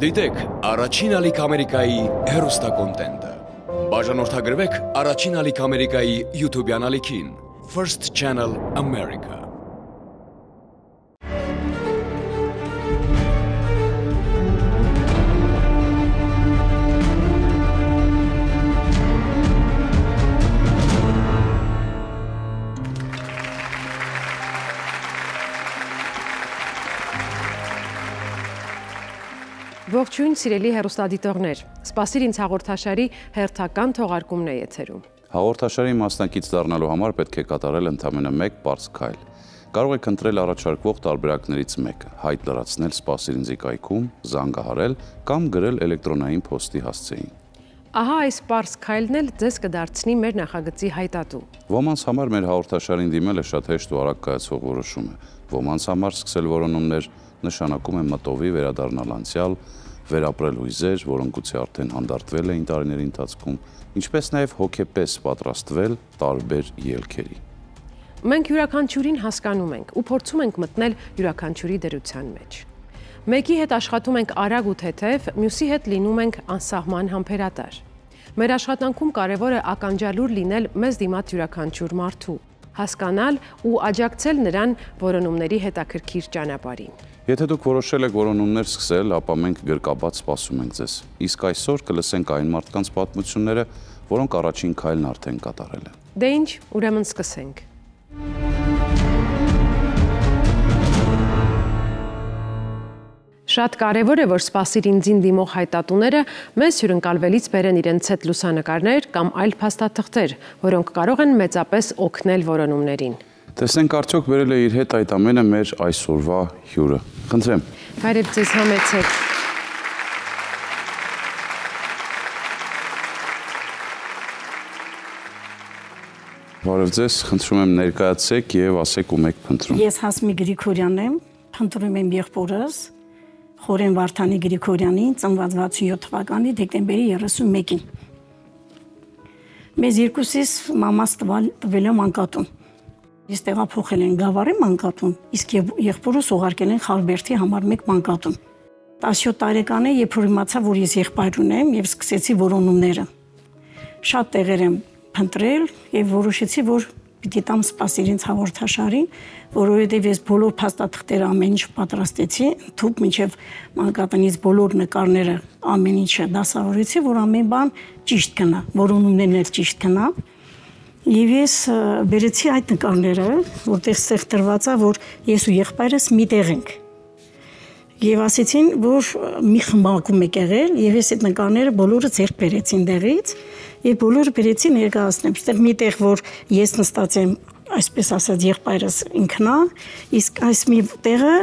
Դիտեք առաջին ալիք Ամերիկայի հեռուստակոնտենտը։ Բաժանորդագրվեք առաջին ալիք Ամերիկայի YouTube-յան ալիքին First Channel America։ Ողջույն սիրելի հեռուստադիտողներ, սպասիր ինձ հաղորդաշարի հերթական թողարկումն է եթերում։ Հաղորդաշարի մասնակից դառնալու համար պետք է կատարել ընդամենը մեկ պարզ քայլ։ Կարող եք ընտրել առաջարկվող տարբերակներից մեկը, հայտ լրացնել սպասիր ինձի կայքում, զանգահարել կամ գրել էլեկտրոնային փոստի հասցեին։ Ահա այս պարզ քայլն էլ ձեզ կդարձնի մեր նախագծի հայտատու։ Ոմանց համար մեր հաղորդաշարին դիմելը շատ հեշտ ու արագ կայացող որոշում է։ Ոմանց համար սկսել որոնումներ նշանակում է մտովի վերադառնալ անցյալ, վերապրել հույզեր, որոնք գուցե արդեն հանդարտվել էին տարիների ընթացքում, ինչպես նաև հոգեպես պատրաստվել տարբեր ելքերի։ Մենք յուրաքանչյուրին հասկանում ենք ու փորձում ենք մտնել յուրաքանչյուրի դրության մեջ։ Մեկի հետ աշխատում ենք արագ ու թեթև, մյուսի հետ լինում ենք անսահման համբերատար։ Մեր աշխատանքում կարևոր է ականջալուր լինել մեզ դիմաց յուրաքանչյուր մարդու, հասկանալ ու աջակցել նրան որոնումների հետաքրքիր ճանապարհին։ Եթե դուք որոշել եք որոնումներ սկսել, ապա մենք գրկաբաց սպասում ենք ձեզ։ Իսկ այսօր կլսենք այն մարդկանց պատմությունները, որոնք առաջին քայլն արդեն կատարել են։ Դե ինչ, ուրեմն սկսենք։ Շատ կարևոր է, որ սպասիր ինձին դիմող հայտատուները մեզ հյուրընկալվելից բերեն իրենց հետ լուսանկարներ կամ այլ փաստաթղթեր, որոնք կարող են մեծապես օգնել որոնումներին։ Տեսնենք արդյոք բերել է իր հետ այդ ամենը մեր այսօրվա հյուրը։ Խնդրեմ։ Բարև ձեզ, համեցեք։ Բարև ձեզ, խնդրում եմ ներկայացեք եւ ասեք ում եք փնտրում։ Ես Հասմիկ Գրիգորյանն եմ, փնտրում եմ եղբորս Խորեն Վարդանի Գրիգորյանին, ծնված 67 թվականի դեկտեմբերի 31-ին։ Մեզ երկուսիս մամաս տվել է մանկատուն։ Ես տեղափոխել են Գավառի մանկատուն, իսկ եղբորս ուղարկել են Խարբերդի համար 1 մանկատուն։ 17 տարեկան է, երբ որ իմացա, որ ես եղբայր ունեմ եւ սկսեցի որոնումները։ Շատ տեղեր եմ փնտրել եւ որոշեցի, որ պիտի տամ սպասիր ինձ հաղորդաշարին, որովհետեւ ես բոլոր փաստաթղթերը ամեն ինչ պատրաստեցի, թուփ մինչեւ մանկատնից բոլոր նկարները ամեն ինչը դասավորեցի, որ ամեն բան ճիշտ գնա, որոնումներն էլ ճիշտ գնա։ Եվ ես բերեցի այդ նկարները, որտեղ ստեղ տրված է, որ ես ու եղբայրս մի տեղ ենք։ Եվ ասեցին, որ մի խմբակում եք եղել, եւ ես այդ նկարները բոլորը ձեռք բերեցին դեղից, եւ բոլորը բերեցի ներկայացնեմ։ Այստեղ մի տեղ, որ ես նստած եմ, այսպես ասած, եղբայրս ինքնա, իսկ այս մի տեղը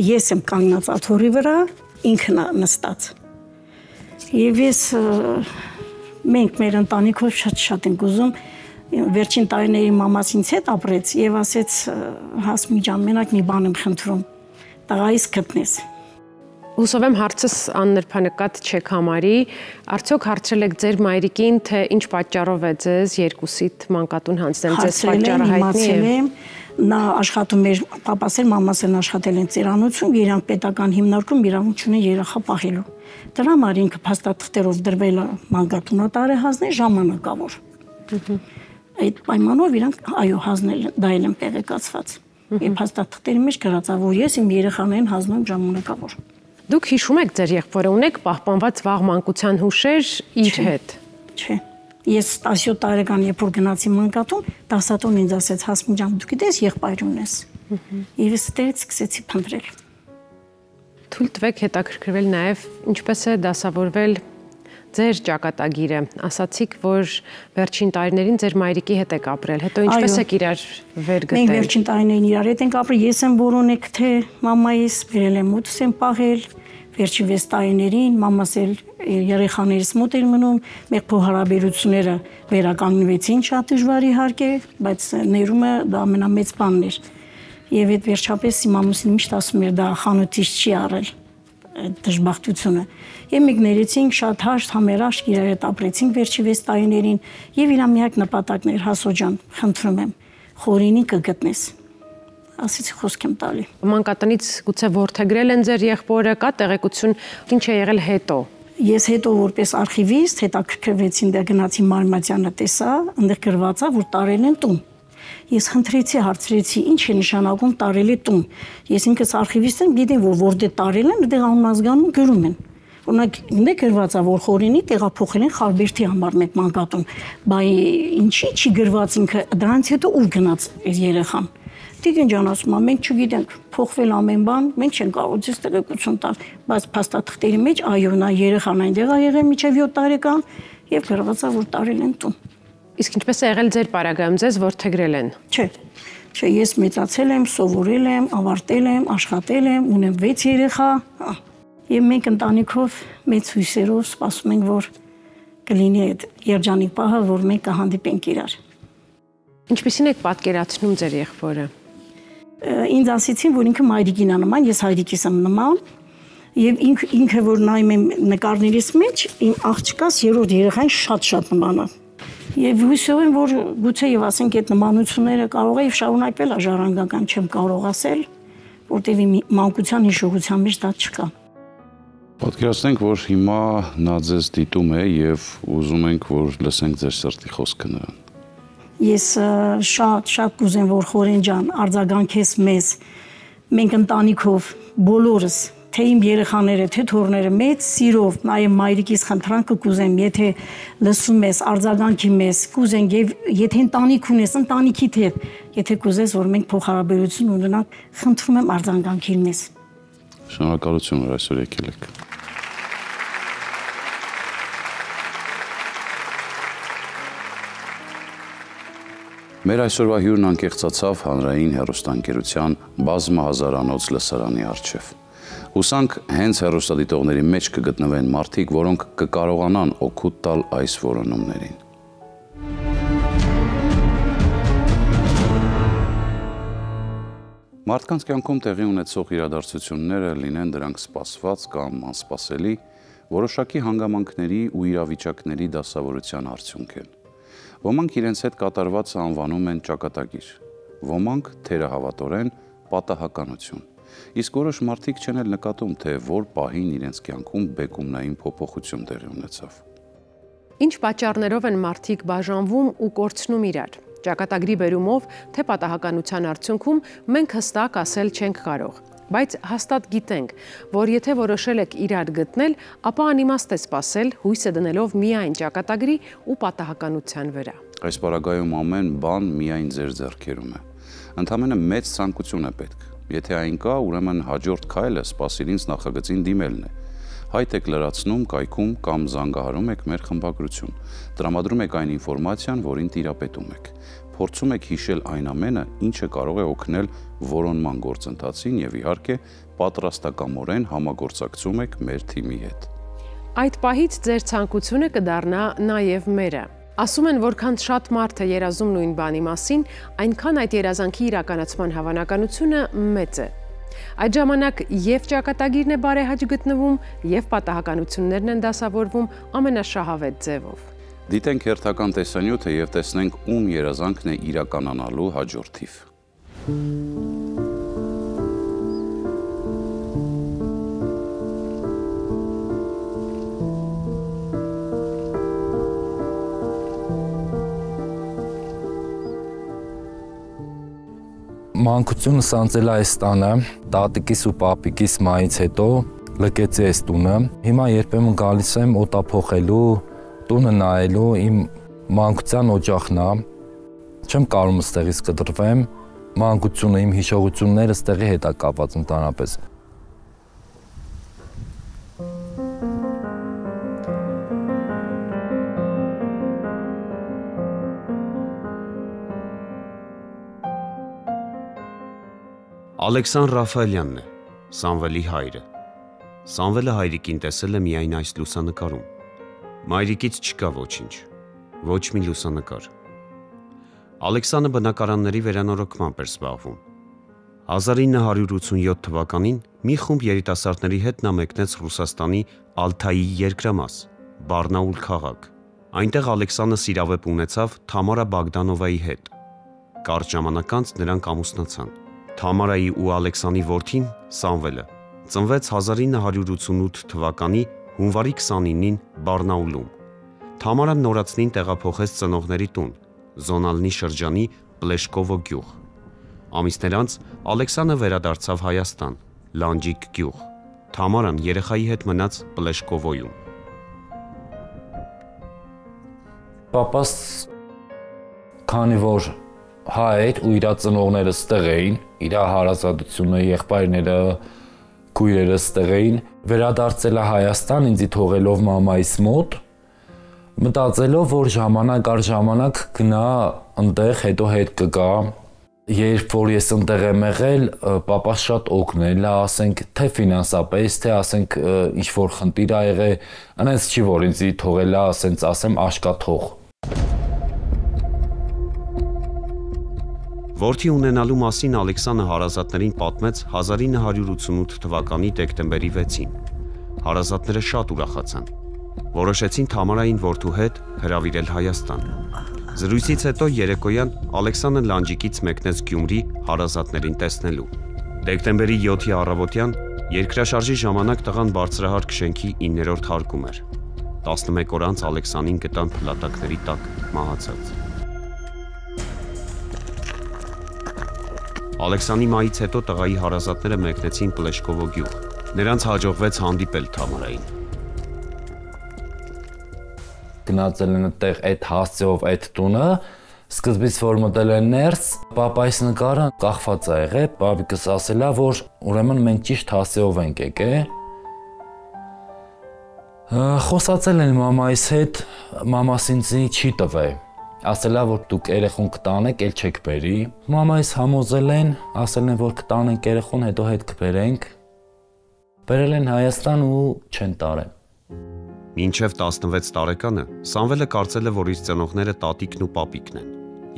ես եմ կանգնած աթոռի վրա, ինքն է նստած։ Եվ ես մենք մեր ընտանիքով շատ ենք ուզում, վերջին տարիների մամաս ինձ հետ ապրեց եւ ասեց Հասմիկ ջան, մենակ մի բան եմ խնդրում, տղայիս գտնես։ Հուսով եմ հարցս աննրբանկատ չեք համարի, արդյոք հարցրել եք ձեր մայրիկին, թե ինչ պատճառով է ձեզ երկուսիդ մանկատուն հանձնել, ձեզ պատճառը հայտնի է։ Նա աշխատում էր, պապաս էր, մամաս են աշխատել են ծերանոցում, իրանք պետական հիմնարկում իրավունք ունեն երեխա պահելու։ Դրա համար ինքը փաստաթղթերով դրվել է մանկատունատար է հանձնել ժամանակավոր։ Այդ պայմանով իրանք այո հանձնել են, դա էլ են տեղեկացված։ Եվ փաստաթղթերի մեջ գրած է, որ ես իմ երեխաներին հանձնում ժամանակավոր։ Դուք հիշում եք ձեր եղբորը, ունեք պահպանված վաղ մանկության հուշեր իր հետ։ Չէ։ Ես 17 տարեկան երբ որ գնացի մանկատուն, դասատուն ինձ ասեց Հասմիկ ջան, դու գիտես եղբայր ունես։ Եվ ես դեռ սկսեցի փնտրել։ Թույլ տվեք հետաքրքրվել նաև ինչպես է դասավորվել ձեր ճակատագիրը։ Ասացիք, որ վերջին տարիներին ձեր մայրիկի հետ եք ապրել, հետո ինչպես եք իրար վեր գտել։ Մենք վերջին տարիներին իրար հետ ենք ապրել, ես եմ որոնեք թե մամայիս, բերել եմ մուտս եմ պահել, վերջին 6 տարիներին մամաս էլ երեխաներից մոտ էր մնում, մեր փոխհարաբերությունները վերականգնվեցին շատ դժվար իհարկե, բայց ներումը դա ամենամեծ բանն էր։ Եվ այդ վերջապես իմ ամուսինը միշտ ասում էր, դա խանութից չի առել դժբախտությունը։ Եվ մենք ներեցինք շատ հաշտ, համերաշխ իրար հետ ապրեցինք վերջի 6 տարիներին եւ իր միակ նպատակն էր Հասո ջան, խնդրում եմ, խորինի կգտնես։ ասեցի խոսք եմ տալի։ Մանկատնից գուցե որդեգրել են ձեր եղբորը, կա տեղեկություն, ինչ է եղել հետո։ Ես հետո որպես արխիվիստ հետաքրքրվեցին, դե գնացի Մարմատյանը տեսա, այնտեղ գրված է, որ տարել են տուն։ Ես խնդրեցի, հարցրեցի, ինչ է նշանակում տարել է տուն։ Ես ինքս արխիվիստ եմ, գիտեմ, որ որտեղ տարել են, այդտեղ անմազգանում գրում են։ Օրինակ, ինձ գրված է, որ խորենի տեղափոխել են Խարբերդի համար մեկ մանկատուն, բայց ինչի՞ չի գրված ինքը, դրանից հետո ուր գնաց այս երեխան։ Տիկին ջան ասում է, մենք չգիտենք, փոխվել ամեն բան, մենք չենք կարող ձեզ տեղեկություն տալ, բայց փաստաթղթերի մեջ այո, նա երեխան այնտեղ է եղել մինչև 7 տարեկան եւ գրված է, որ տարել են տուն։ Իսկ ինչպես է եղել ձեր պարագայում, ձեզ որդեգրել են։ Չէ, ես մեծացել եմ, սովորել եմ, ավարտել եմ, աշխատել եմ, ունեմ 6 երեխա, եւ մենք ընտանիքով մեծ հույսերով սպասում ենք, որ կլինի այդ երջանիկ պահը, որ մենք կհանդիպենք իրար։ Ինչպիսին եք պատկերացնում ձեր եղբորը։ Ինձ ասեցին, որ ինքը մայրիկին է նման, ես հայրիկիս եմ նման, եւ ինքը որ նայում եմ նկարներից մեջ, իմ աղջկաս երրորդ երեխային շատ նման է։ Եվ հույսով եմ, որ գուցե եւ ասենք այդ նմանությունները կարող է եւ շարունակվել է ժառանգական, չեմ կարող ասել, որտեղ իմ մանկության հիշողության մեջ դա չկա։ Պատկերացնենք, որ հիմա նա ձեզ դիտում է եւ ուզում ենք, որ լսենք ձեր սրտի խոսքը նրան։ Ես շատ կուզեմ, որ Խորեն ջան, արձագանքես մեզ, մենք ընտանիքով, բոլորս, թե իմ երեխաները, թե թոռները, մեծ սիրով, նաև մայրիկիս խնդրանքը կուզեմ, եթե լսում ես, արձագանքի մեզ, կուզենք, եւ եթե ընտանիք ունես, ընտանիքիդ հետ, եթե կուզես, որ մենք փոխհարաբերություն ունենանք, խնդրում եմ արձագանքիր մեզ։ Շնորհակալություն, որ այսօր եկել եք։ Մեր այսօրվա հյուրն անկեղծացավ հանրային հեռուստաընկերության բազմահազարանոց լսարանի առջև։ Հուսանք հենց հեռուստադիտողների մեջ կգտնվեն մարդիկ, որոնք կկարողանան օգուտ տալ այս որոնումներին։ Մարդկանց կյանքում տեղի ունեցող իրադարձությունները, լինեն դրանք սպասված կամ անսպասելի, որոշակի հանգամանքների ու իրավիճակների դասավորության արդյունք են։ Ոմանք իրենց հետ կատարվածը անվանում են ճակատագիր, ոմանք թերահավատորեն պատահականություն, իսկ որոշ մարդիկ չեն էլ նկատում, թե որ պահին իրենց կյանքում բեկումնային փոփոխություն տեղի ունեցավ։ Ինչ պատճառներով են մարդիկ բաժանվում ու կորցնում իրար։ Ճակատագրի բերումով, թե պատահականության արդյունքում մենք հստակ ասել չենք կարող, բայց հաստատ գիտենք, որ եթե որոշել եք իրար գտնել, ապա անիմաստ է սպասել հույսը դնելով միայն ճակատագրի ու պատահականության վրա։ Այս պարագայում ամեն բան միայն ձեր ձեռքերում է։ Ընդամենը մեծ ցանկություն է պետք։ Եթե այն կա, ուրեմն հաջորդ քայլը սպասելինց նախագծին դիմելն է։ Հայտ եք լրացնում, կայքում կամ զանգահարում եք մեր խմբագրություն, տրամադրում եք այն ինֆորմացիան, որին տիրապետում եք, փորձում եք հիշել այն ամենը, ինչը կարող է օգնել որոնման գործընթացին եւ իհարկե պատրաստակամորեն համագործակցում եք մեր թիմի հետ։ Այդ պահից ձեր ցանկությունը կդառնա նաեւ մերը։ Ասում են, որքան շատ մարդ է երազում նույն բանի մասին, այնքան այդ երազանքի իրականացման հավանականությունը մեծ է։ Այդ ժամանակ եւ ճակատագիրն է բարեհաճ գտնվում, եւ պատահականություններն են դասավորվում ամենաշահավետ ձևով։ Դիտենք հերթական տեսանյութը եւ տեսնենք ում երազանքն է իրականանալու հաջորդիվ։ Մանկությունս անցել այս տանը, տատիկիս ու պապիկիս մայից հետո լքեցի այս տունը։ Հիմա երբեմն գալիս եմ օտափոխելու, տունը նայելու, իմ մանկության օջախն է։ Չեմ կարող ստեղից կտրվեմ, մանկությունը, իմ հիշողությունները ստեղի հետ է կապված ընդհանրապես։ Ալեքսան Ռաֆայելյանն է, Սամվելի հայրը։ Սամվելը հայրիկին տեսել է միայն այս լուսանկարում։ Մայրիկից չկա ոչինչ, ոչ մի լուսանկար։ Ալեքսանը բնակարանների վերանորոգմամբ էր զբաղվում։ 1987 թվականին մի խումբ երիտասարդների հետ նա մեկնեց Ռուսաստանի Ալթայի երկրամաս, Բարնաուլ քաղաք։ Այնտեղ Ալեքսանը սիրավեպ ունեցավ Թամարա Բոգդանովայի հետ։ Կարճ ժամանակ անց նրանք ամուսնացան։ Թամարայի ու Ալեքսանի որդին Սամվելը ծնվեց 1988 թվականի հունվարի 29-ին Բարնաուլում։ Թամարան նորածնին տեղափոխեց ծնողների տուն, Զոնալնի շրջանի Պլեշկովո գյուղ։ Ամիսներ անց Ալեքսանը վերադարձավ Հայաստան, Լանջիկ գյուղ։ Թամարան երեխայի հետ մնաց Պլեշկովոյում։ Պապաս քանի որ հայ էր ու իր ծնողները ստեղ էին, իր հարազատությունը, եղբայրները, քույրերը ստեղ էին, վերադարձել է Հայաստան ինձ թողելով մամայիս մոտ, մտածելով որ ժամանակ առ ժամանակ գնա այնտեղ, հետո հետ կգա։ Երբ որ ես այնտեղ եմ եղել, պապաս շատ օգնել է, ասենք թե ֆինանսապես, թե ասենք ինչ որ խնդիր ա եղել, այնպես չի որ ինձ թողել է, ասենց ասեմ աշկաթող։ Որդի ունենալու մասին Ալեքսանը հարազատներին պատմեց 1988 թվականի դեկտեմբերի 6-ին։ Հարազատները շատ ուրախացան։ Որոշեցին Թամարային որդու հետ հրավիրել Հայաստան։ Զրույցից հետո երեկոյան Ալեքսանը Լանջիկից մեկնեց Գյումրի հարազատներին տեսնելու։ Դեկտեմբերի 7-ի առավոտյան երկրաշարժի ժամանակ տղան բարձրահարկ շենքի 9-րդ հարկում էր։ 11 օր անց Ալեքսանին գտան փլատակների տակ մահացած։ Ալեքսանի մահից հետո տղայի հարազատները մեկնեցին Պլեշկովո գյուղ։ Նրանց հաջողվեց հանդիպել Թամարային։ Գնացել են այդտեղ այդ հասցեով այդ տունը, սկզբից որ մտել են ներս, պապայիս նկարը կախված է եղել, պապիկս ասել է, որ ուրեմն մենք ճիշտ հասցեով ենք եկել։ Խոսացել են մամայիս հետ, մամաս ինձ չի տվել, ասել է, որ դուք երեխուն կտանեք, էլ չեք բերի։ Մամայիս համոզել են, ասել են, որ կտանենք երեխուն, հետո հետ կբերենք։ Բերել են Հայաստան ու չեն տարել։ Մինչև 16 տարեկանը Սամվելը կարծել է, որ իր ծնողները տատիկն ու պապիկն են։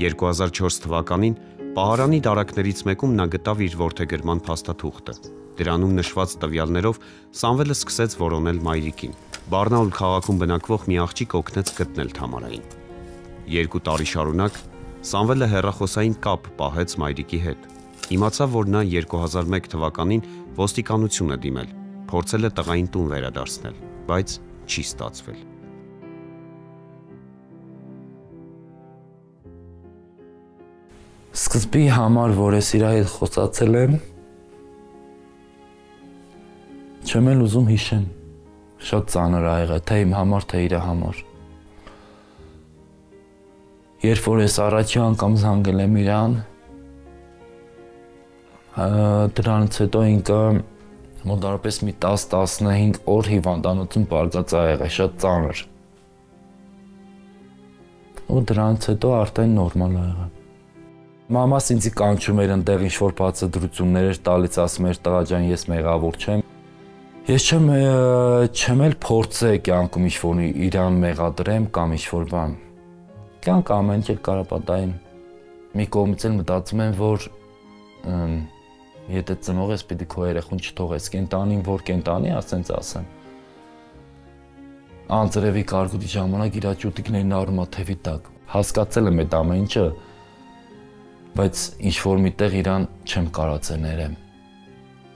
2004 թվականին Պահարանի դարակներից մեկում նա գտավ իր որդեգրման փաստաթուղթը։ Դրանում նշված տվյալներով Սամվելը սկսեց որոնել մայրիկին։ Բարնաուլ քաղաքում բնակվող մի աղջիկ օգնեց գտնել Թամարային։ 2 տարի շարունակ Սամվելը հեռախոսային կապ պահեց մայրիկի հետ։ Իմացավ, որ նա 2001 թվականին ոստիկանություն է դիմել, փորձել է տղային տուն վերադարձնել, բայց չի ստացվել։ Սկզբի համար, որ ես իր հետ խոսացել եմ, չեմ էլ ուզում հիշեմ, շատ ծանր ա եղել, թե իմ համար, թե իր համար։ Երբ որ ես առաջի անգամ զանգել եմ իրան, դրանից հետո ինքը մոտարապես մի 10-15 օր հիվանդանոցում պարկած ա եղել, շատ ծանր։ Ու դրանից հետո արդեն նորմալ ա եղել։ Մամաս ինձի կանչում էր ընդեղ ինչ-որ բացատրություններ էր տալիս, ասում էր տղա ջան, ես մեղավոր չեմ։ Ես չեմ էլ փորձել կյանքում ինչ-որ իրան մեղադրեմ կամ ինչ-որ բան։ Կյանք ամեն ինչ կարա պատահի։ Մի կողմից էլ մտածում եմ, որ եթե ծնող ես, պիտի քո երեխուն չթողես, կենտանին որ կենտանի, ասենց ասեմ։ Անձրևի կարկուտի ժամանակ իր ճուտիկներն առնում ա թևի տակ։ Հասկացել եմ այդ ամեն ինչը, բայց ինչ-որ միտեղ իրան չեմ կարացել ներեմ։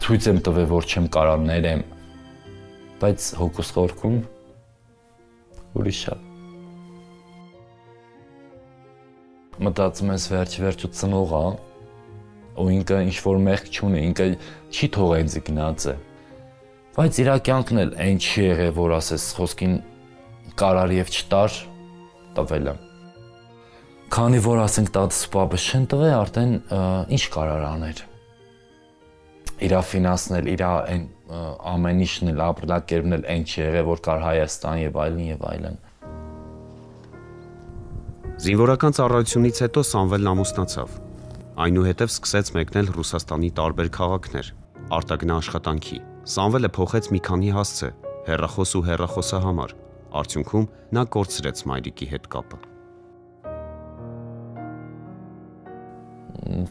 Ցույց եմ տվել, որ չեմ կարա ներեմ, բայց հոգուս խորքում ուրիշ է։ Մտածում ես վերջ-վերջու ծնող ա, ու ինքը ինչ-որ մեղք չունի, ինքը չի թողա ինձ գնացը։ Բայց իր կյանքն էլ այն չի եղել, որ ասես խոսքին կարար եւ չտար, տվել եմ։ Քանի որ ասենք տատս ու պապս չեն տվել, արդեն ինչ կարար աներ։ Իրա ֆինանսն էլ, իրա այն ամեն ինչն էլ, ապրելակերպն էլ այն չի եղել, որ կար Հայաստան եւ այլն եւ այլն։ Զինվորական ծառայությունից հետո Սամվելն ամուսնացավ։ Այնուհետև սկսեց մեկնել Ռուսաստանի տարբեր քաղաքներ, արտագնա աշխատանքի։ Սամվելը փոխեց մի քանի հասցե, հեռախոս ու հեռախոսահամար։ Արդյունքում նա կորցրեց մայրիկի հետ կապը։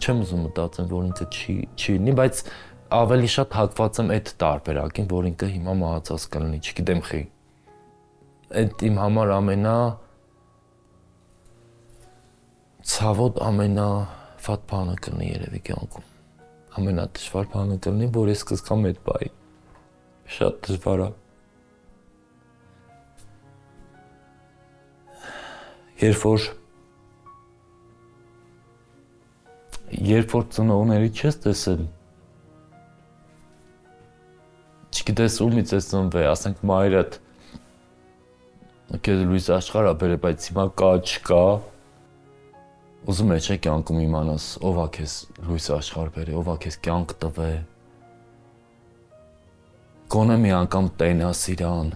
Չեմ ուզում մտածեմ, որ ինքը չի լինի, բայց ավելի շատ հակված եմ այդ տարբերակին, որ ինքը հիմա մահացած կլինի, չգիտեմ խի։ Այդ իմ համար ցավոտ ամենավատ բանը կլինի երևի կյանքում։ ամենադժվար բանը կլինի, որ ես կզգամ այդ բայ։ Շատ դժվար է։ Երբ որ ծնողների չես տեսել, չգիտես ումից ես ծնվել, ասենք մայրդ քեզ լույս աշխարհ ա բերել, բայց հիմա կա, չկա, ուզում ես չէ կյանքում իմանաս ով ա քեզ լույս աշխարհ բերել, ով ա քեզ կյանք տվել։ Գոնե մի անգամ տենաս իրան,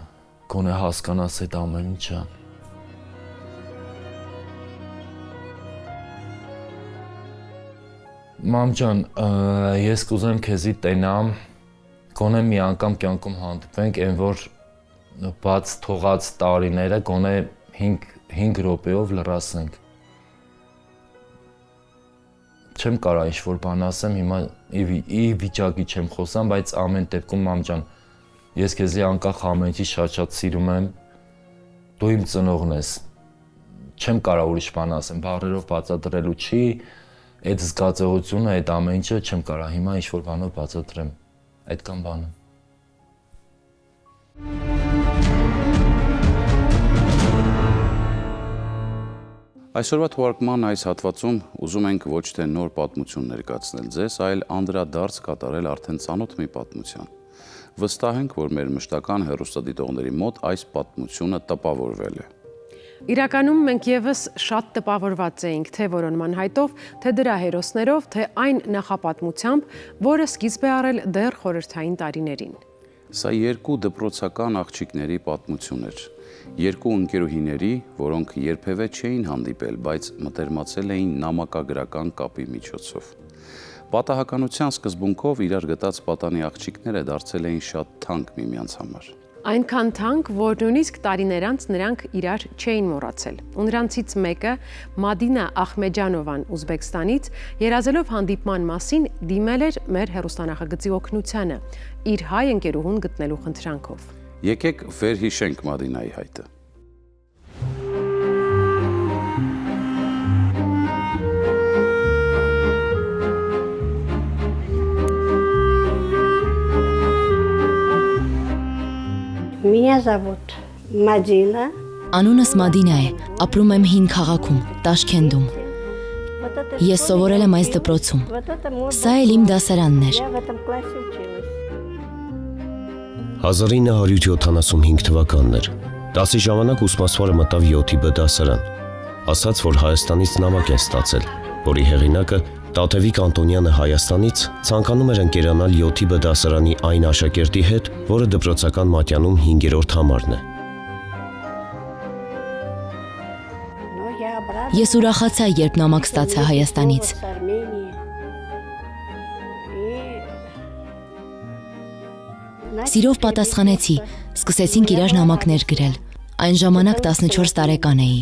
գոնե հասկանաս այդ ամեն ինչը։ Մամ ջան, ես կուզեմ քեզի տենամ, գոնե մի անգամ կյանքում հանդիպենք, այն որ բաց թողած տարիները գոնե 5 րոպեով լրացնենք։ Չեմ կարա ինչ-որ բան ասեմ, հիմա ի վիճակի չեմ խոսամ, բայց ամեն դեպքում մամ ջան, ես քեզի անկախ ամեն ինչի շատ սիրում եմ, դու իմ ծնողն ես, չեմ կարա ուրիշ բան ասեմ, բառերով բացատրելու չի, այդ զգացողությունը, այդ ամեն ինչը չեմ կարա հիմա ինչ-որ բանով բացատրեմ, այդքան բանը։ Այսօրվա թողարկման այս հատվածում ուզում ենք ոչ թե նոր պատմություն ներկայացնել ձեզ, այլ անդրադարձ կատարել արդեն ծանոթ մի պատմության։ Վստահ ենք, որ մեր մշտական հեռուստադիտողների մոտ այս պատմությունը տպավորվել է։ Իրականում մենք եւս շատ տպավորված էինք թե որոնման հայտով, թե դրա հերոսներով, թե այն նախապատմությամբ, որը սկիզբ է առել դեռ խորհրդային տարիներին։ Սա երկու դպրոցական աղջիկների պատմություն էր։ Երկու ընկերուհիների, որոնք երբևէ չէին հանդիպել, բայց մտերմացել էին նամակագրական կապի միջոցով։ Պատահականության սկզբունքով իրար գտած պատանի աղջիկները դարձել էին շատ թանկ միմյանց համար։ Այնքան թանկ, որ նույնիսկ տարիներ անց նրանք իրար չէին մոռացել։ Ու նրանցից մեկը, Մադինա Ախմեջանովան Ուզբեկստանից, երազելով հանդիպման մասին, դիմել էր մեր հեռուստանախագծի օգնությանը, իր հայ ընկերուհուն գտնելու խնդրանքով։ Եկեք վերհիշենք Մադինայի հայտը։ Меня зовут Мадина. Անունս Մադինա է, ապրում եմ հին քաղաքում, Տաշքենդում։ Ես սովորել եմ այս դպրոցում։ Սա էլ իմ դասարանն էր։ Я в этом классе училась. 1975 թվականն էր։ Դասի ժամանակ ուսմասվարը մտավ 7-ի B դասարան։ Ասաց, որ Հայաստանից նամակ են ստացել, որի հեղինակը Տաթևիկ Անտոնյանը Հայաստանից ցանկանում էր ընկերանալ 7-ի B դասարանի այն աշակերտի հետ, որը դպրոցական մատյանում 5-րդ համարն է։ Ես ուրախացա, երբ նամակ ստացա Հայաստանից։ Սիրով պատասխանեցի, սկսեցինք իրար նամակներ գրել։ Այն ժամանակ 14 տարեկան էի։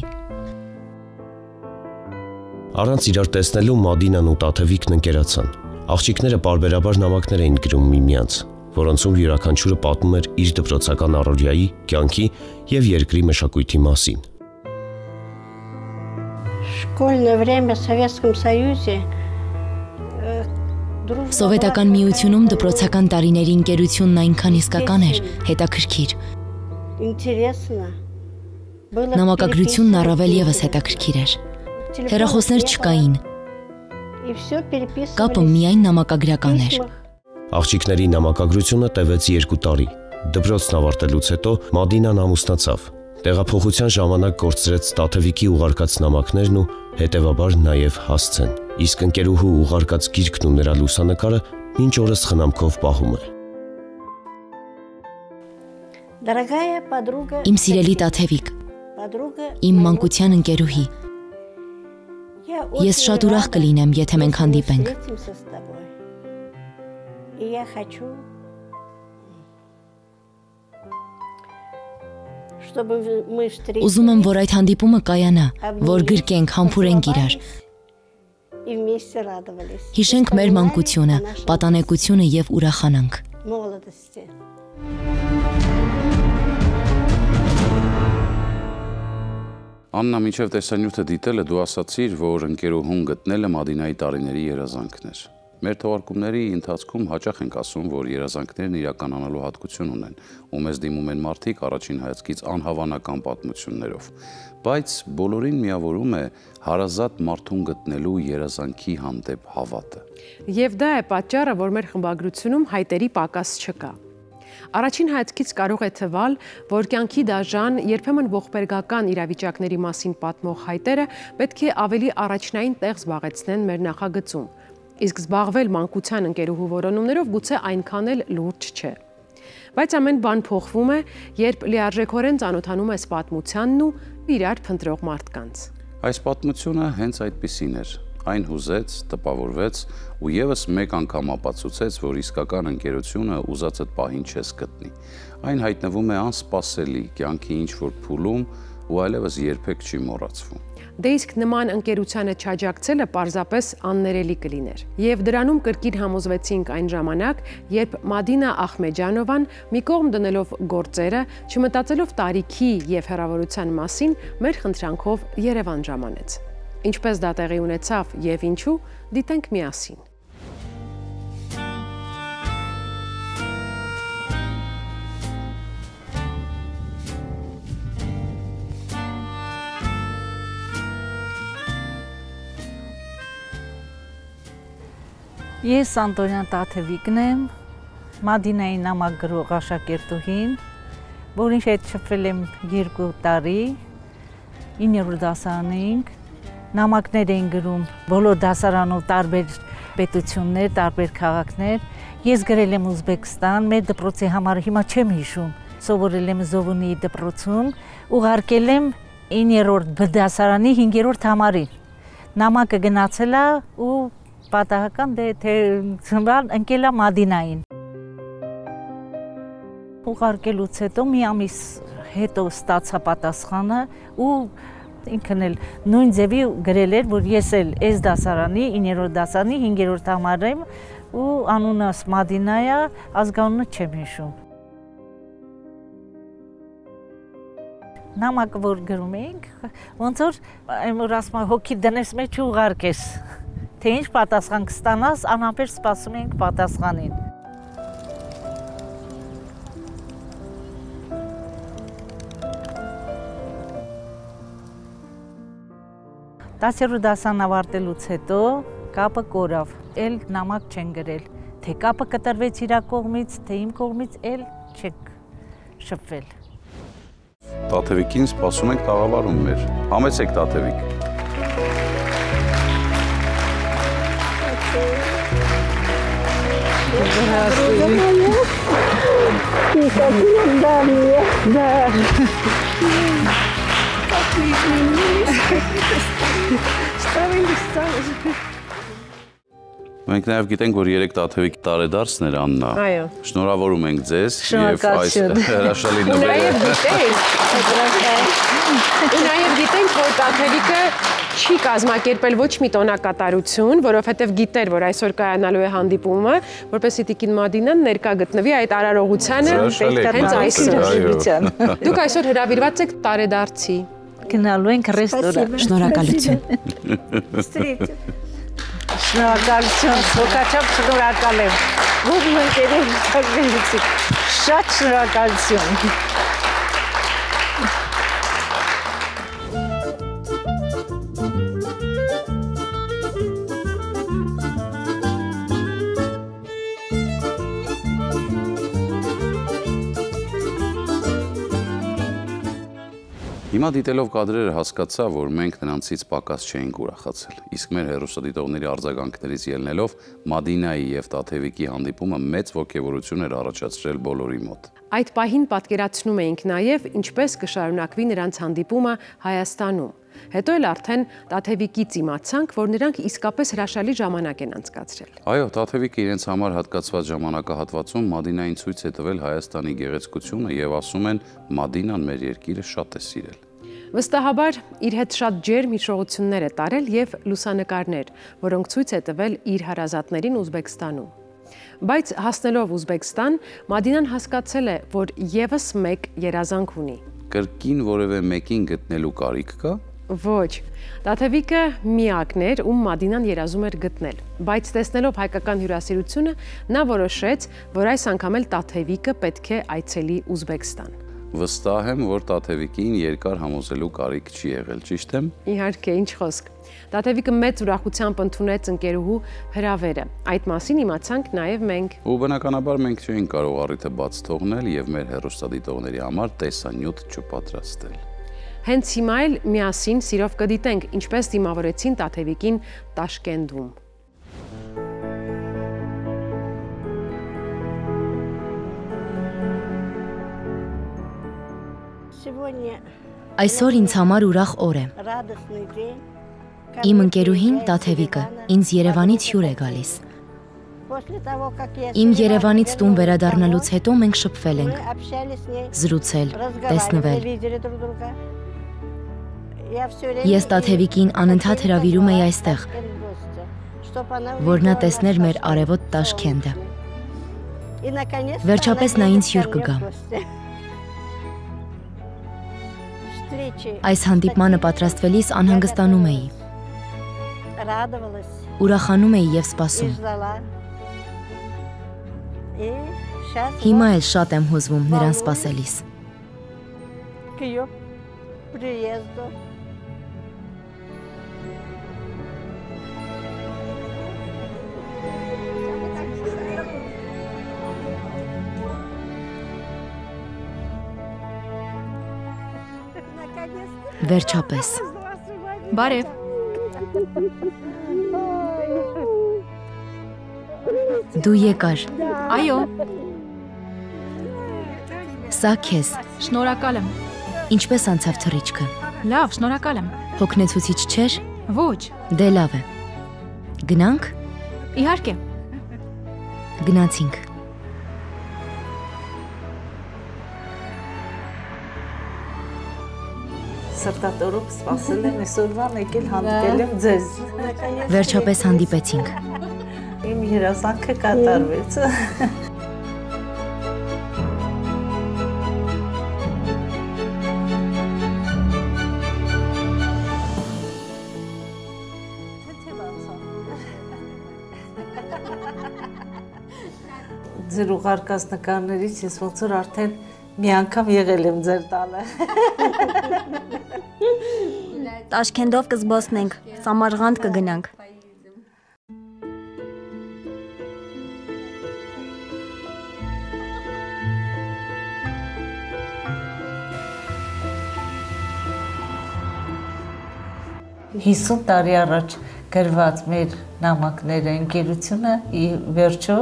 Առանց իրար տեսնելու Մադինան ու Տաթևիկն ընկերացան։ Աղջիկները պարբերաբար նամակներ էին գրում միմյանց, որոնցում յուրաքանչյուրը պատմում էր իր դպրոցական առօրյայի, կյանքի եւ երկրի մշակույթի մասին։ Школьное время в Советском Союзе. Սովետական միությունում դպրոցական տարիների ընկերությունն այնքան իսկական էր, հետաքրքիր։ Интересно. Նամակագրությունն առավել եւս հետաքրքիր էր։ Հեռախոսներ չկային։ Կապը միայն նամակագրական էր։ Աղջիկների նամակագրությունը տևեց 2 տարի։ Դպրոցն ավարտելուց հետո Մադինան ամուսնացավ։ Տեղափոխության ժամանակ կորցրեց Տաթևիկի ուղարկած նամակներն ու հետևաբար նաև հասցեն։ Իսկ ընկերուհու ուղարկած գիրքն ու նրա լուսանկարը մինչ օրս խնամքով պահում է։ Дорогая подруга. Իմ սիրելի Տաթևիկ, իմ մանկության ընկերուհի։ Ես շատ ուրախ կլինեմ, եթե մենք հանդիպենք։ Ուզում եմ, որ այդ հանդիպումը կայանա, որ գրկենք, համբուրենք իրար։ Հիշենք մեր մանկությունը, պատանեկությունը եւ ուրախանանք։ Աննա, մինչև տեսանյութը դիտելը դու ասացիր, որ ընկերուհուն գտնելը Մադինայի տարիների երազանքն էր։ Մեր թողարկումների ընթացքում հաճախ ենք ասում, որ երազանքներն իրականանալու հատկություն ունեն, ու մեզ դիմում են մարդիկ առաջին հայացքից անհավանական պատմություններով։ Բայց բոլորին միավորում է հարազատ մարդուն գտնելու երազանքի հանդեպ հավատը։ Եվ դա է պատճառը, որ մեր խմբագրությունում հայտերի պակաս չկա։ Առաջին հայացքից կարող է թվալ, որ կյանքի դաժան, երբեմն ողբերգական իրավիճակների մասին պատմող հայտերը պետք է ավելի առաջնային տեղ զբաղեցնեն մեր նախագծում, իսկ զբաղվել մանկության ընկերուհու որոնումներով գուցե այնքան էլ լուրջ չէ։ Բայց ամեն բան փոխվում է, երբ լիարժեքորեն ծանոթանում ես պատմությանն ու իրար փնտրող մարդկանց։ Այս պատմությունը հենց այդպիսին էր։ Այն հուզեց, տպավորվեց ու եւս մեկ անգամ ապացուցեց, որ իսկական ընկերությունը ուզածդ պահին չես գտնի։ Այն հայտնվում է անսպասելի, կյանքի ինչ-որ փուլում ու այլևս երբեք չի մոռացվում։ Դե իսկ նման ընկերությանը չաջակցելը պարզապես աններելի կլիներ։ Եվ դրանում կրկին համոզվեցինք այն ժամանակ, երբ Մադինա Ախմեջանովան մի կողմ դնելով գործերը, չմտածելով տարիքի եւ հեռավորության մասին, մեր խնդրանքով Երևան ժամանեց։ Ինչպես դա տեղի ունեցավ եւ ինչու, դիտենք միասին։ Ես Անտոնյան Տաթևիկն եմ, Մադինայի նամակ գրող աշակերտուհին, որին հետ շփվել եմ 2 տարի, 9-րդ դասարանում էինք, նամակներ էին գրում բոլոր դասարանով տարբեր պետություններ, տարբեր քաղաքներ։ Ես գրել եմ Ուզբեկստան, մեր դպրոցի համար հիմա չեմ հիշում, սովորել եմ Զովունիի դպրոցում, ուղարկել եմ 9-րդ B դասարանի 5-րդ համարին։ Նամակը գնացել է ու պատահական ընկել է Մադինային։ Ուղարկելուց հետո մի ամիս հետո ստացա պատասխանը ու ինքն էլ նույն ձևի գրել էր, որ ես էլ այս դասարանի 9-րդ դասարանի 5-րդ համարում եմ ու անունս Մադինա է, ազգանունը չեմ հիշում։ Նամակը որ գրում էինք, ոնց որ ասում եմ հոգի դնես մեջ ու ուղարկես, թե ինչ պատասխան կստանաս, անհամբեր սպասում էինք պատասխանին։ 10-րդ դասան ավարտելուց հետո կապը կորավ, էլ նամակ չեն գրել, թե կապը կտրվեց իրա կողմից, թե իմ կողմից էլ չեք շփվել։ Տաթևիկին սպասում ենք տաղավարում մեր, համեցեք Տաթևիկ։ Մենք նաև գիտենք, որ 3 Տաթևիկ տարեդարձն էր Աննա։ Այո։ Շնորհավորում ենք ձեզ եւ այս հրաշալի նվերը։ Ու նաև գիտենք, որ Տաթևիկը չի կազմակերպել ոչ մի տոնակատարություն, որովհետև գիտեր, որ այսօր կայանալու է հանդիպումը, որպեսզի տիկին Մադինան ներկա գտնվի այդ արարողությանը հենց այսօր։ Դուք այսօր հրավիրված եք տարեդարձի։ Գնալու ենք ռեստորան։ Շնորհակալություն։ Շնորհակալություն, ոգաչափ շնորհակալ եմ։ Ողջ ընկերուհուց շատ շնորհակալություն։ Հիմա դիտելով կադրերը հասկացա, որ մենք նրանցից պակաս չէինք ուրախացել, իսկ մեր հեռուստադիտողների արձագանքներից ելնելով Մադինայի եւ Տաթևիկի հանդիպումը մեծ ոգևորություն էր առաջացրել բոլորի մոտ։ Այդ պահին պատկերացնում էինք նաև ինչպես կշարունակվի նրանց հանդիպումը Հայաստանում։ Հետո էլ արդեն Տաթևիկից իմացանք, որ նրանք իսկապես հրաշալի ժամանակ են անցկացրել։ Այո, Տաթևիկը իրենց համար հատկացված ժամանակահատվածում Մադինային ցույց է տվել Հայաստանի գեղեցկությունը եւ ասում են Մադինան մեր երկիրը շատ է սիրել։ Վստահաբար իր հետ շատ ջերմ հիշողություններ է տարել եւ լուսանկարներ, որոնք ցույց է տվել իր հարազատներին Ուզբեկստանում։ Բայց հասնելով Ուզբեկստան, Մադինան հասկացել է, որ եւս մեկ երազանք ունի։ Կրկին որևէ մեկին գտնելու կարիք կա, Ոչ, Տաթևիկը միակն էր, ում Մադինան երազում էր գտնել, բայց տեսնելով հայկական հյուրասիրությունը, նա որոշեց, որ այս անգամ էլ Տաթևիկը պետք է այցելի Ուզբեկստան։ Վստահ եմ, որ Տաթևիկին երկար համոզելու կարիք չի եղել, ճիշտ եմ։ Իհարկե, ինչ խոսք։ Տաթևիկը մեծ ուրախությամբ ընդունեց ընկերուհու հրավերը։ Այդ մասին իմացանք նաև մենք։ Ու բնականաբար մենք չէինք կարող առիթը բաց թողնել եւ մեր հեռուստադիտողների համար տեսանյութ չպատրաստել։ Հենց հիմա էլ միասին սիրով կդիտենք, ինչպես դիմավորեցին Տաթևիկին Տաշկենտում։ Այսօր ինձ համար ուրախ օր է։ Իմ ընկերուհին Տաթևիկը ինձ Երևանից հյուր է գալիս։ Իմ Երևանից տուն վերադառնալուց հետո մենք շփվել ենք, զրուցել, տեսնվել։ Ես Տաթևիկին անընդհատ հրավիրում էի այստեղ, որ նա տեսներ մեր արևոտ Տաշքենտը։ Վերջապես նա ինձ հյուր կգա։ Այս հանդիպմանը պատրաստվելիս անհանգստանում էի։ Ուրախանում էի և սպասում։ Հիմա էլ շատ եմ հուզվում նրան սպասելիս։ Վերջապես։ Բարև։ Դու եկար։ Այո։ Սա քեզ։ Շնորհակալ եմ։ Ինչպես անցավ թռիչքը։ Լավ, շնորհակալ եմ։ Հոգնեցուցիչ չէր։ Ոչ։ Դե լավ է։ Գնանք։ Իհարկե։ Գնացինք։ Սրտատորով սպասել եմ այսօրվան, եկել հանդիպել եմ ձեզ։ Վերջապես հանդիպեցինք։ Իմ երազանքը կատարվեց։ Ձեր ուղարկած նկարներից ես ոնց որ արդեն մի անգամ եղել եմ ձեր տանը։ Տաշքենտով կզբոսնենք, Սամարղանդ կգնանք։ Հիսուն տարի առաջ գրված մեր նամակները, ընկերությունը վերջո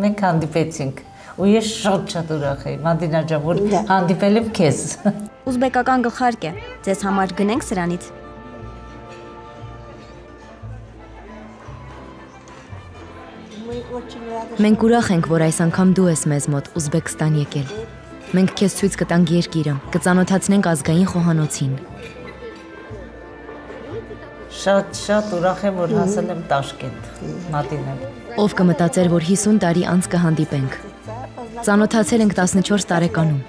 մենք հանդիպեցինք։ Ու ես շատ ուրախ էի, Մադինա ջան, որ հանդիպել եմ քեզ։ Ուզբեկական գլխարկ է, ձեզ համար գնենք սրանից։ Մենք ուրախ ենք, որ այս անգամ դու ես մեզ մոտ Ուզբեկստան եկել։ Մենք քեզ ցույց կտանք երկիրը, կծանոթացնենք ազգային խոհանոցին։ Շատ ուրախ եմ, որ հասել եմ Տաշկենտ, Մադինա։ Ով կմտածեր, որ 50 տարի անց կհանդիպենք։ Ծանոթացել ենք 14 տարեկանում։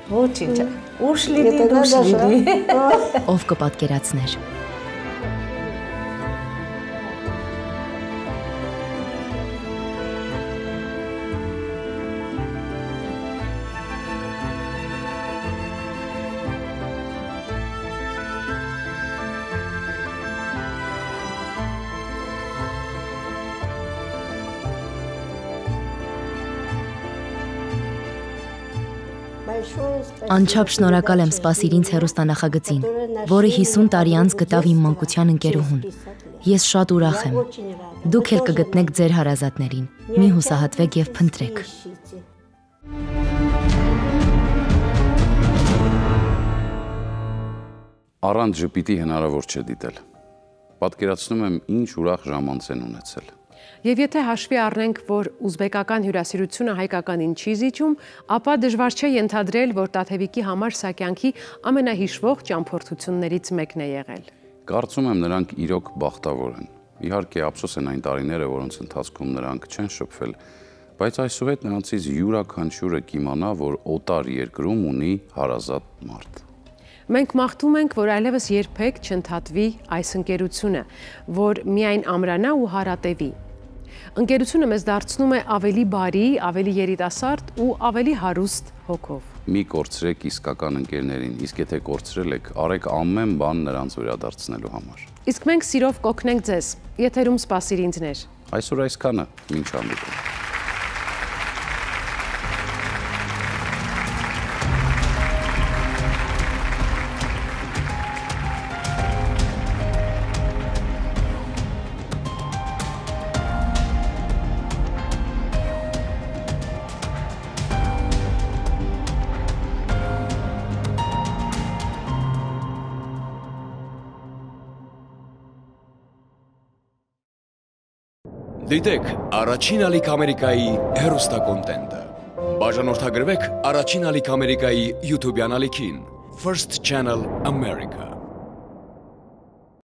Ոչինչ, ուշ լինի։ Ով կպատկերացներ։ Անչափ շնորհակալ եմ Սպասիրինց հեռուստանախագծին, որը 50 տարի անց գտավ իմ մանկության ընկերուհուն։ Ես շատ ուրախ եմ։ Դուք էլ կգտնեք ձեր հարազատներին։ Մի հուսահատվեք եւ փնտրեք։ Առանց ժպիտի հնարավոր չէ դիտել։ Պատկերացնում եմ ինչ ուրախ ժամանց են ունեցել։ Եվ եթե հաշվի առնենք, որ ուզբեկական հյուրասիրությունը հայկականին չի զիջում, ապա դժվար չէ ենթադրել, որ Տաթևիկի համար սա կյանքի ամենահիշվող ճամփորդություններից մեկն է եղել։ Կարծում եմ նրանք իրոք բախտավոր են։ Իհարկե ափսոս են այն տարիները, որոնց ընթացքում նրանք չեն շփվել, բայց այսուհետ նրանցից յուրաքանչյուրը կիմանա, որ օտար երկրում ունի հարազատ մարդ։ Մենք մաղթում ենք, որ այլևս երբեք չընդհատվի այս ընկերությունը, որ միայն ամրանա ու հարատևի։ Ընկերությունը մեզ դարձնում է ավելի բարի, ավելի երիտասարդ ու ավելի հարուստ հոգով։ Մի կորցրեք իսկական ընկերներին, իսկ եթե կորցրել եք, արեք ամեն բան նրանց վերադարձնելու համար։ Իսկ մենք սիրով կօգնենք ձեզ, եթերում սպասիրինձներ։ Այսօր այսքանը, մինչ հանդիպում։ Դիտեք Առաջին ալիք Ամերիկայի հեռուստակոնտենտը։ Բաժանորդագրվեք Առաջին ալիք Ամերիկայի YouTube-յան ալիքին First Channel America։